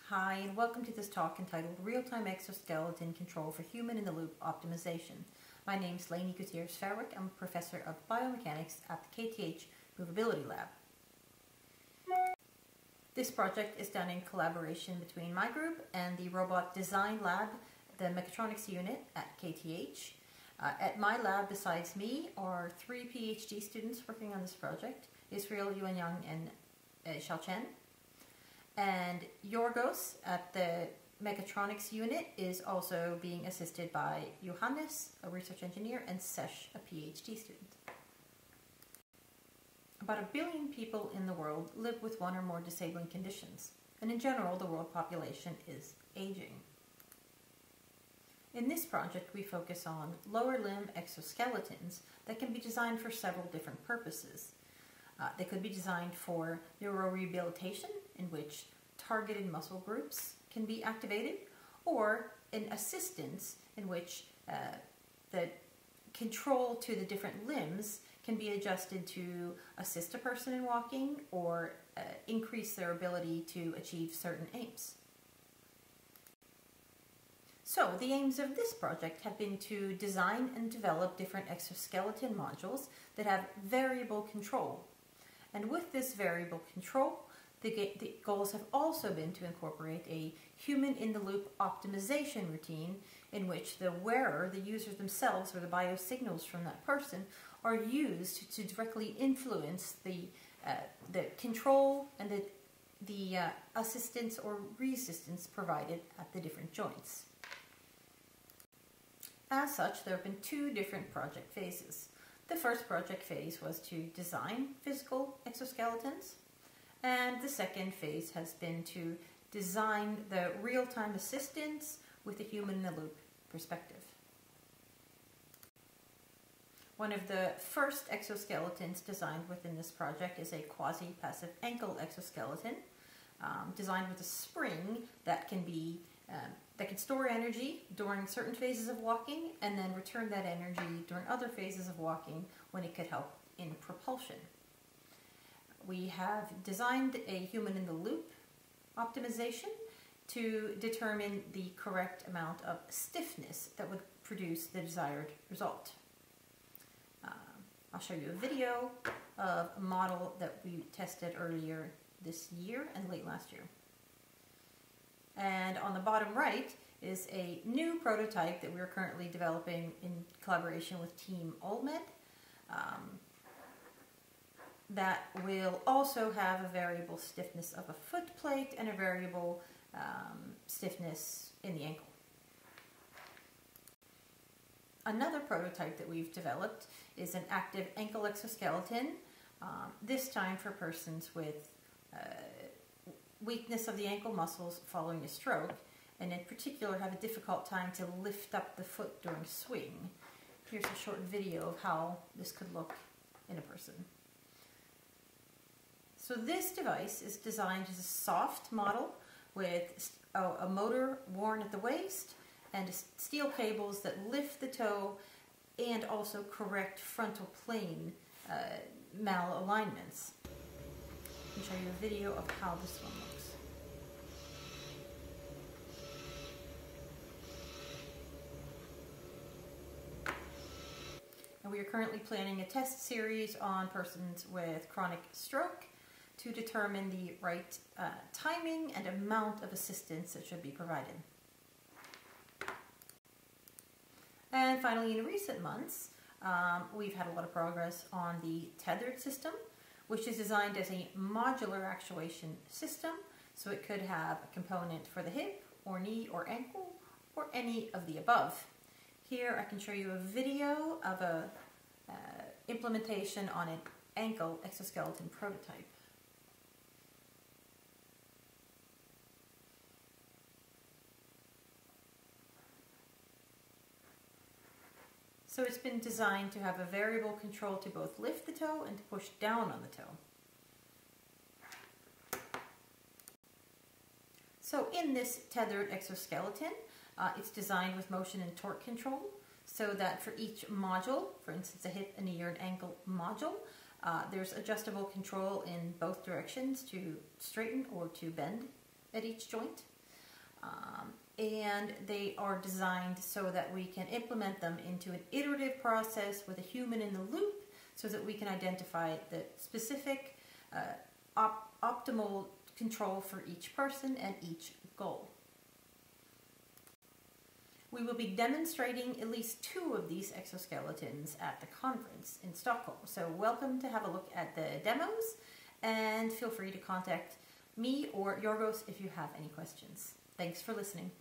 Hi, and welcome to this talk entitled Real-Time Exoskeleton Control for Human-in-the-Loop Optimization. My name is Lainey Gutierrez-Farwick. I'm a professor of biomechanics at the KTH Movability Lab. This project is done in collaboration between my group and the Robot Design Lab, the Mechatronics unit at KTH. At my lab, besides me, are 3 PhD students working on this project, Israel Yuanyang and Xiao Chen. And Yorgos at the Mechatronics unit is also being assisted by Johannes, a research engineer, and Sesh, a PhD student. About 1 billion people in the world live with one or more disabling conditions, and in general the world population is aging. In this project we focus on lower limb exoskeletons that can be designed for several different purposes. They could be designed for neurorehabilitation, in which targeted muscle groups can be activated, or an assistance in which the control to the different limbs can be adjusted to assist a person in walking or increase their ability to achieve certain aims. So the aims of this project have been to design and develop different exoskeleton modules that have variable control. And with this variable control, the goals have also been to incorporate a human-in-the-loop optimization routine in which the wearer, the users themselves, or the biosignals from that person are used to directly influence the control and the assistance or resistance provided at the different joints. As such, there have been 2 different project phases. The first project phase was to design physical exoskeletons, and the second phase has been to design the real-time assistance with a human-in-the-loop perspective. One of the first exoskeletons designed within this project is a quasi-passive ankle exoskeleton, designed with a spring that can store energy during certain phases of walking and then return that energy during other phases of walking when it could help in propulsion. We have designed a human-in-the-loop optimization to determine the correct amount of stiffness that would produce the desired result. I'll show you a video of a model that we tested earlier this year and late last year. And on the bottom right is a new prototype that we're currently developing in collaboration with Team Olmed that will also have a variable stiffness of a foot plate and a variable stiffness in the ankle. Another prototype that we've developed is an active ankle exoskeleton, this time for persons with weakness of the ankle muscles following a stroke, and in particular have a difficult time to lift up the foot during swing. Here's a short video of how this could look in a person. So this device is designed as a soft model with a motor worn at the waist and steel cables that lift the toe and also correct frontal plane malalignments. I'll show you a video of how this one looks. And we are currently planning a test series on persons with chronic stroke to determine the right timing and amount of assistance that should be provided. And finally, in recent months, we've had a lot of progress on the tethered system, which is designed as a modular actuation system, so it could have a component for the hip or knee or ankle or any of the above. Here I can show you a video of a implementation on an ankle exoskeleton prototype. So it's been designed to have a variable control to both lift the toe and to push down on the toe. So in this tethered exoskeleton, it's designed with motion and torque control, so that for each module, for instance a hip, a knee, or an ankle module, there's adjustable control in both directions to straighten or to bend at each joint. and they are designed so that we can implement them into an iterative process with a human in the loop so that we can identify the specific optimal control for each person and each goal. We will be demonstrating at least 2 of these exoskeletons at the conference in Stockholm. So welcome to have a look at the demos, and feel free to contact me or Yorgos if you have any questions. Thanks for listening.